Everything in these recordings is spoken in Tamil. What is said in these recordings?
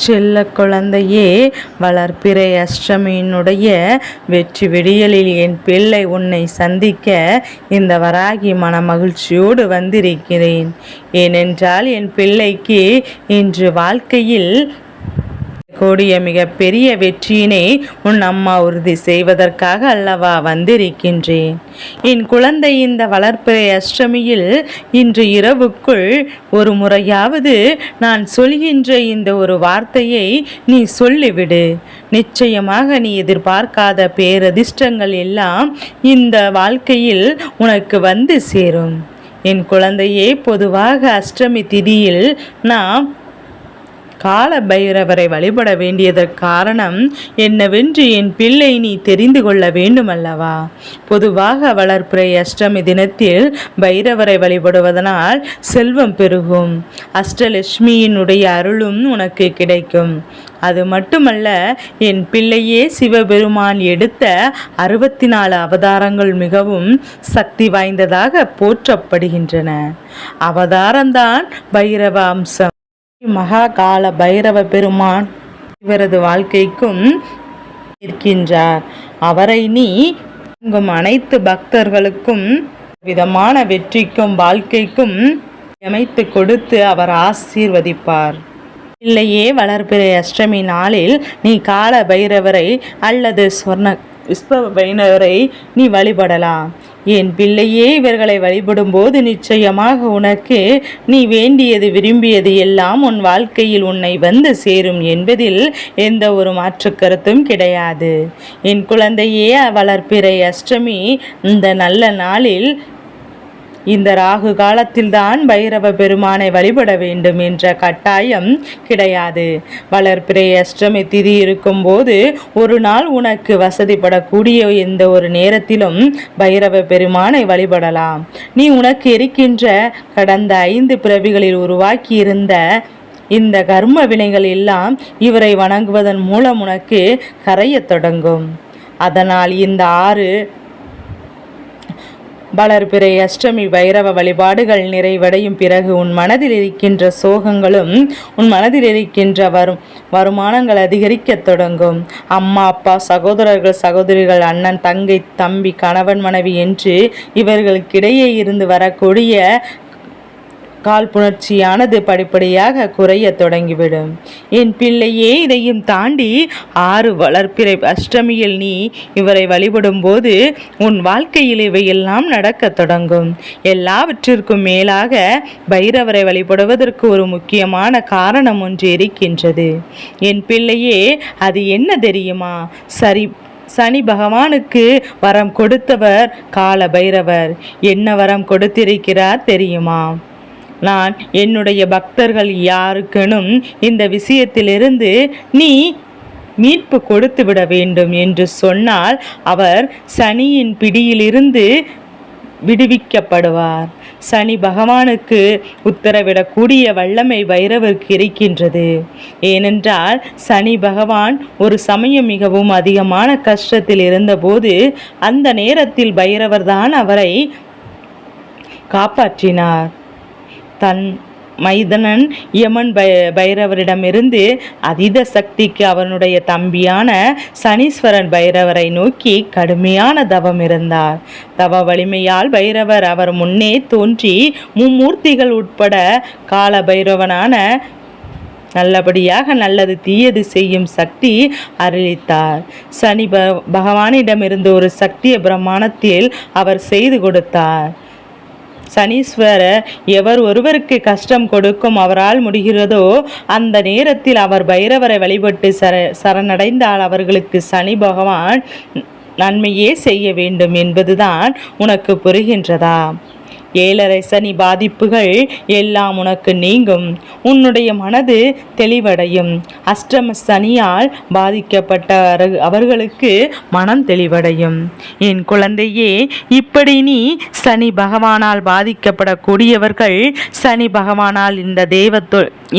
செல்ல குழந்தையே, வளர்பிறை அஷ்டமியினுடைய வெற்றி விடியலில் என் பிள்ளை உன்னை சந்திக்க இந்த வராகி மன மகிழ்ச்சியோடு வந்திருக்கிறேன். ஏனென்றால் என் பிள்ளைக்கு இன்று வாழ்க்கையில் கூடிய மிக பெரிய வெற்றியினை உன் அம்மா உறுதி செய்வதற்காக அல்லவா வந்திருக்கின்றேன். என் குழந்தை, இந்த வளர்ப்பிறை அஷ்டமியில் இன்று இரவுக்குள் ஒரு முறையாவது நான் சொல்கின்ற இந்த ஒரு வார்த்தையை நீ சொல்லிவிடு. நிச்சயமாக நீ எதிர்பார்க்காத பேரதிர்ஷ்டங்கள் எல்லாம் இந்த வாழ்க்கையில் உனக்கு வந்து சேரும். என் குழந்தையே, பொதுவாக அஷ்டமி திதியில் நாம் கால பைரவரை வழிபட வேண்டியதற்கு காரணம் என்னவென்று என் பிள்ளை நீ தெரிந்து கொள்ள வேண்டும் அல்லவா? பொதுவாக வளர்ப்பிறை அஷ்டமி தினத்தில் பைரவரை வழிபடுவதனால் செல்வம் பெருகும், அஷ்டலட்சுமியினுடைய அருளும் உனக்கு கிடைக்கும். அது மட்டுமல்ல, என் பிள்ளையே, சிவபெருமான் எடுத்த 64 அவதாரங்கள் மிகவும் சக்தி வாய்ந்ததாக போற்றப்படுகின்றன. அவதாரம்தான் பைரவ அம்சம். மகா கால பைரவ பெருமான் இவரது வாழ்க்கைக்கும் இருக்கின்றார். அவரை நீ அனைத்து பக்தர்களுக்கும் விதமான வெற்றிக்கும் வாழ்க்கைக்கும் அமைத்து கொடுத்து அவர் ஆசீர்வதிப்பார். இல்லையே, வளர்பிறை அஷ்டமி நாளில் நீ கால பைரவரை அல்லது விஸ்வ பைரவரை நீ வழிபடலாம். என் பிள்ளையே, இவர்களை வழிபடும் போது நிச்சயமாக உனக்கு நீ வேண்டியது விரும்பியது எல்லாம் உன் வாழ்க்கையில் உன்னை வந்து சேரும் என்பதில் எந்த ஒரு மாற்று கருத்தும் கிடையாது. என் குழந்தையே, வளர்ப்பிறை அஷ்டமி இந்த நல்ல நாளில் இந்த ராகு காலத்தில்தான் பைரவ பெருமானை வழிபட வேண்டும் என்ற கட்டாயம் கிடையாது. வளர்ப்பிறை அஷ்டமி திதி இருக்கும்போது ஒரு நாள் உனக்கு வசதிப்படக்கூடிய எந்த ஒரு நேரத்திலும் பைரவ பெருமானை வழிபடலாம். நீ உனக்கு இருக்கின்ற கடந்த 5 பிறவிகளில் உருவாக்கி இருந்த இந்த கர்ம வினைகள் எல்லாம் இவரை வணங்குவதன் மூலம் உனக்கு கரையத் தொடங்கும். அதனால் இந்த 6 வளர்பிறை அஷ்டமி பைரவ வழிபாடுகள் நிறைவடையும் பிறகு உன் மனதில் இருக்கின்ற சோகங்களும் உன் மனதில் இருக்கின்ற வருமானங்கள் அதிகரிக்க தொடங்கும். அம்மா, அப்பா, சகோதரர்கள், சகோதரிகள், அண்ணன், தங்கை, தம்பி, கணவன், மனைவி என்று இவர்களுக்கிடையே இருந்து வரக்கூடிய காழ்ப்புணர்ச்சியானது படிப்படியாக குறைய தொடங்கிவிடும். என் பிள்ளையே, இதையும் தாண்டி 6 வளர்ப்பிறை அஷ்டமியில் நீ இவரை வழிபடும் போது உன் வாழ்க்கையில் இவையெல்லாம் நடக்க தொடங்கும். எல்லாவற்றிற்கும் மேலாக பைரவரை வழிபடுவதற்கு ஒரு முக்கியமான காரணம் ஒன்று இருக்கின்றது. என் பிள்ளையே, அது என்ன தெரியுமா? சனி பகவானுக்கு வரம் கொடுத்தவர் கால பைரவர். என்ன வரம் கொடுத்திருக்கிறார் தெரியுமா? நான் என்னுடைய பக்தர்கள் யாருக்கெனும் இந்த விஷயத்திலிருந்து நீ மீட்பு கொடுத்து விட வேண்டும் என்று சொன்னால் அவர் சனியின் பிடியிலிருந்து விடுவிக்கப்படுவார். சனி பகவானுக்கு உத்தரவிடக்கூடிய வல்லமை பைரவருக்கு இருக்கின்றது. ஏனென்றால் சனி பகவான் ஒரு சமயம் மிகவும் அதிகமான கஷ்டத்தில் இருந்தபோது அந்த நேரத்தில் பைரவர் தான் அவரை காப்பாற்றினார். தன் மைதனன் யமன் பைரவரிடமிருந்து அதீத சக்திக்கு அவனுடைய தம்பியான சனீஸ்வரன் பைரவரை நோக்கி கடுமையான தவம் இருந்தார். தவ வலிமையால் பைரவர் அவர் முன்னே தோன்றி மும்மூர்த்திகள் உட்பட கால பைரவனான நல்லபடியாக நல்லது தீயது செய்யும் சக்தி அருளித்தார். சனி பகவானிடமிருந்து ஒரு சக்திய பிரமாணத்தில் அவர் செய்து கொடுத்தார். சனீஸ்வரர் எவர் ஒருவருக்கு கஷ்டம் கொடுக்கும் அவரால் முடிகிறதோ அந்த நேரத்தில் அவர் பைரவரை வழிபட்டு சரணடைந்தால் அவர்களுக்கு சனி பகவான் நன்மையே செய்ய வேண்டும் என்பதுதான் உனக்கு புரிகின்றதா? 7.5 சனி பாதிப்புகள் எல்லாம் உனக்கு நீங்கும். உன்னுடைய மனது தெளிவடையும். அஷ்டம சனியால் பாதிக்கப்பட்ட அவர்களுக்கு மனம் தெளிவடையும். என் குழந்தையே, இப்படி நீ சனி பகவானால் பாதிக்கப்படக்கூடியவர்கள் சனி பகவானால் இந்த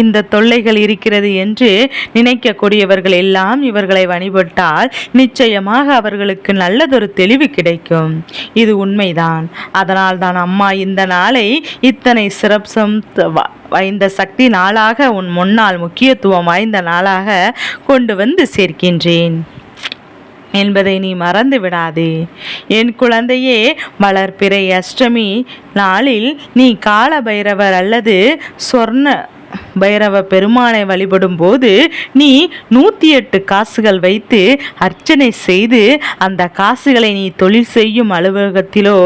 இந்த தொல்லைகள் இருக்கிறது என்று நினைக்கக்கூடியவர்கள் எல்லாம் இவர்களை வழிபட்டால் நிச்சயமாக அவர்களுக்கு நல்லதொரு தெளிவு கிடைக்கும். இது உண்மைதான். அதனால் தான் அம்மா இந்த நாளை இத்தனை சிறப்பம் வாய்ந்த சக்தி நாளாக உன் முன்னால் முக்கியத்துவம் வாய்ந்த நாளாக கொண்டு வந்து சேர்க்கின்றேன் என்பதை நீ மறந்து விடாதே. என் குழந்தையே, வளர்பிறை அஷ்டமி நாளில் நீ கால பைரவர் அல்லது சொர்ண பைரவ பெருமானை வழிபடும் போது நீ 108 காசுகள் வைத்து அர்ச்சனை செய்து அந்த காசுகளை நீ தொழில் செய்யும் அலுவலகத்திலோ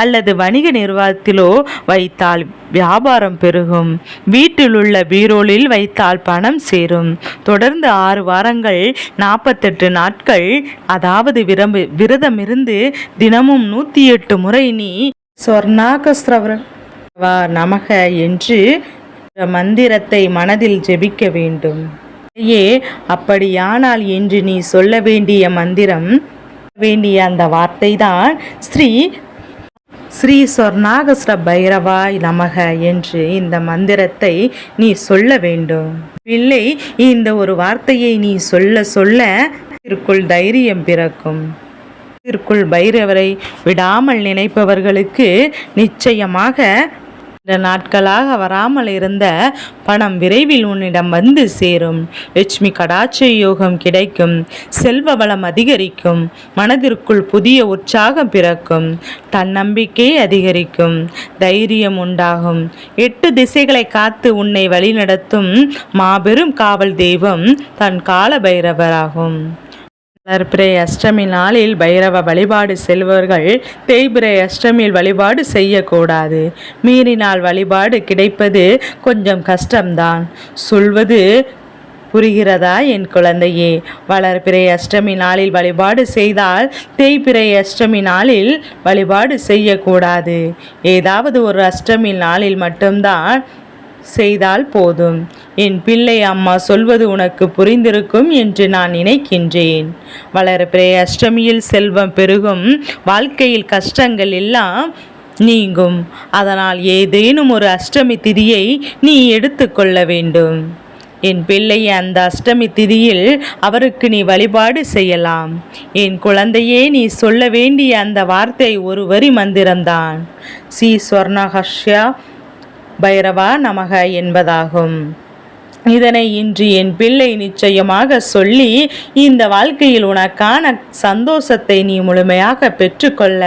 அல்லது வணிக நிர்வாகத்திலோ வைத்தால் வியாபாரம் பெருகும். வீட்டில் உள்ள பீரோலில் வைத்தால் பணம் சேரும். தொடர்ந்து 6 வாரங்கள் 48 நாட்கள் அதாவது விரதமிருந்து தினமும் 108 முறை நீ சொர்ணாகஸ்ரவ நமக என்று மந்திரத்தை மனதில் ஜெபிக்க வேண்டும். அப்படியானால் இன்று நீ சொல்ல வேண்டிய மந்திரம் வேண்டிய அந்த வார்த்தை தான் ஸ்ரீ சொர்ணாகஸ்ர பைரவாய் நமக என்று இந்த மந்திரத்தை நீ சொல்ல வேண்டும். பிள்ளை, இந்த ஒரு வார்த்தையை நீ சொல்ல சொல்ல இதற்குள் தைரியம் பிறக்கும். இதற்குள் பைரவரை விடாமல் நினைப்பவர்களுக்கு நிச்சயமாக நாட்களாக வராமல் இருந்த பணம் விரைவில் உன்னிடம் வந்து சேரும். லட்சுமி கடாட்ச யோகம் கிடைக்கும். செல்வ வளம் அதிகரிக்கும். மனதிற்குள் புதிய உற்சாகம் பிறக்கும். தன்னம்பிக்கை அதிகரிக்கும். தைரியம் உண்டாகும். 8 திசைகளை காத்து உன்னை வழிநடத்தும் மாபெரும் காவல் தெய்வம் தன் கால பைரவராகும். வளர்பிறை அஷ்டமி நாளில் பைரவ வழிபாடு செல்வர்கள் தேய்பிறை அஷ்டமியில் வழிபாடு செய்யக்கூடாது. மீறினால் வழிபாடு கிடைப்பது கொஞ்சம் கஷ்டம்தான். சொல்வது புரிகிறதா என் குழந்தையே? வளர்பிறை அஷ்டமி நாளில் வழிபாடு செய்தால் தேய்பிறை அஷ்டமி நாளில் வழிபாடு செய்யக்கூடாது. ஏதாவது ஒரு அஷ்டமி நாளில் மட்டும்தான் செய்தால் போதும். என் பிள்ளை, அம்மா சொல்வது உனக்கு புரிந்திருக்கும் என்று நான் நினைக்கின்றேன். வளர்பிறை அஷ்டமியில் செல்வம் பெருகும். வாழ்க்கையில் கஷ்டங்கள் எல்லாம் நீங்கும். அதனால் ஏதேனும் ஒரு அஷ்டமி திதியை நீ எடுத்துக்கொள்ள வேண்டும். என் பிள்ளை, அந்த அஷ்டமி திதியில் அவருக்கு நீ வழிபாடு செய்யலாம். என் குழந்தையே, நீ சொல்ல வேண்டிய அந்த வார்த்தை ஒரு வரி மந்திரம்தான். ஸ்ரீ சொர்ணாகஸ்ய பைரவா நமக என்பதாகும். இதனை இன்று என் பிள்ளை நிச்சயமாக சொல்லி இந்த வாழ்க்கையில் உனக்கான சந்தோஷத்தை நீ முழுமையாக பெற்றுக்கொள்ள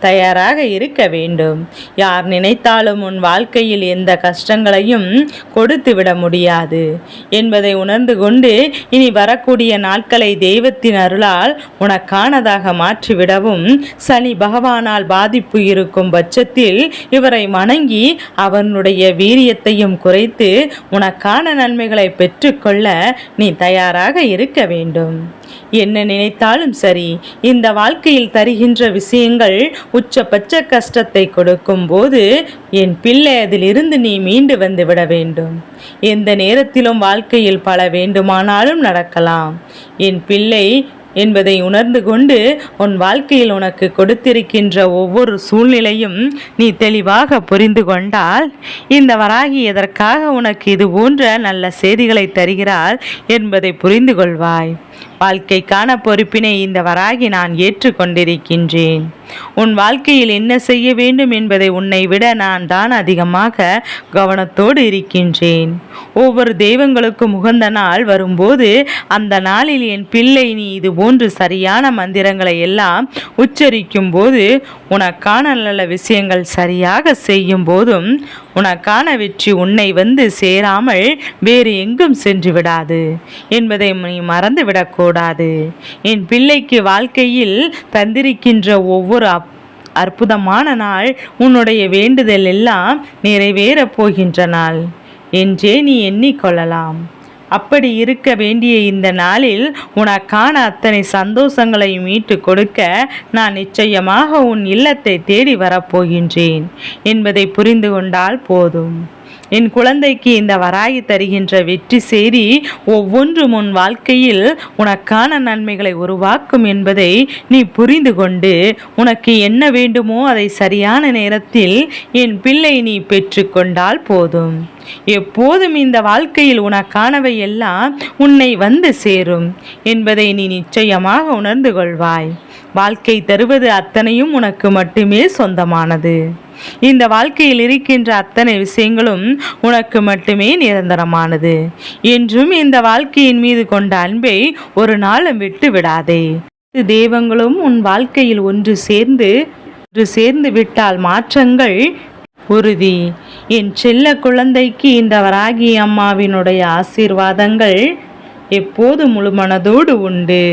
தயாராக இருக்க வேண்டும். யார் நினைத்தாலும் உன் வாழ்க்கையில் எந்த கஷ்டங்களையும் கொடுத்து விட முடியாது என்பதை உணர்ந்து கொண்டு இனி வரக்கூடிய நாட்களை தெய்வத்தின் அருளால் உனக்கானதாக மாற்றிவிடவும், சனி பகவானால் பாதிப்பு இருக்கும் பட்சத்தில் இவரை வணங்கி அவனுடைய வீரியத்தையும் குறைத்து உனக்கான நன்மைகளை பெற்றுக்கொள்ள நீ தயாராக இருக்க வேண்டும். என்ன நினைத்தாலும் சரி, இந்த வாழ்க்கையில் தருகின்ற விஷயங்கள் உச்சபட்ச கஷ்டத்தை கொடுக்கும் போது என் பிள்ளை அதிலிருந்து நீ மீண்டு வந்து விட வேண்டும். எந்த நேரத்திலும் வாழ்க்கையில் பல வேண்டுமானாலும் நடக்கலாம். என் பிள்ளை என்பதை உணர்ந்து கொண்டு உன் வாழ்க்கையில் உனக்கு கொடுத்திருக்கின்ற ஒவ்வொரு சூழ்நிலையும் நீ தெளிவாக புரிந்து கொண்டால் இந்த வராகி எதற்காக உனக்கு இது போன்ற நல்ல செய்திகளை தருகிறார் என்பதை புரிந்து கொள்வாய். வாழ்க்கைக்கான பொறுப்பினை இந்த வராகி நான் ஏற்றுக்கொண்டிருக்கின்றேன். உன் வாழ்க்கையில் என்ன செய்ய வேண்டும் என்பதை உன்னை விட நான் தான் அதிகமாக கவனத்தோடு இருக்கின்றேன். ஒவ்வொரு தெய்வங்களுக்கும் உகந்த நாள் வரும்போது அந்த நாளில் என் பிள்ளை நீ இது போன்று சரியான மந்திரங்களை எல்லாம் உச்சரிக்கும் போது உனக்கான நல்ல விஷயங்கள் சரியாக செய்யும் போதும் உனக்கான வெற்றி உன்னை வந்து சேராமல் வேறு எங்கும் சென்று விடாது என்பதை நீ மறந்து விடக்கூடாது. என் பிள்ளைக்கு வாழ்க்கையில் தந்திருக்கின்ற ஒவ்வொரு அற்புதமான நாள் உன்னுடைய வேண்டுதல் எல்லாம் நிறைவேறப் போகின்ற நாள் என்றே நீ எண்ணிக்கொள்ளலாம். அப்படி இருக்க வேண்டிய இந்த நாளில் உனக்கான அத்தனை சந்தோஷங்களை மீட்டு கொடுக்க நான் நிச்சயமாக உன் இல்லத்தை தேடி வரப்போகின்றேன் என்பதை புரிந்து கொண்டால் போதும். என் குழந்தைக்கு இந்த வராகி தருகின்ற வெற்றி செய்தி ஒவ்வொன்றும் உன் வாழ்க்கையில் உனக்கான நன்மைகளை உருவாக்கும் என்பதை நீ புரிந்து கொண்டு உனக்கு என்ன வேண்டுமோ அதை சரியான நேரத்தில் என் பிள்ளை நீ பெற்றுக்கொண்டால் போதும். எப்போதும் இந்த வாழ்க்கையில் உனக்கானவை எல்லாம் உன்னை வந்து சேரும் என்பதை நீ நிச்சயமாக உணர்ந்து கொள்வாய். வாழ்க்கை தருவது அத்தனையும் உனக்கு மட்டுமே சொந்தமானது. இந்த வாழ்க்கையில் இருக்கின்ற அத்தனை விஷயங்களும் உனக்கு மட்டுமே நிரந்தரமானது. என்றும் இந்த வாழ்க்கையின் மீது கொண்ட அன்பை ஒரு நாளும் விட்டு விடாதே. தெய்வங்களும் உன் வாழ்க்கையில் ஒன்று சேர்ந்து விட்டால் மாற்றங்கள் உறுதி. என் செல்ல குழந்தைக்கு இந்த வராகி அம்மாவினுடைய ஆசீர்வாதங்கள் எப்போது முழு மனதோடு உண்டு.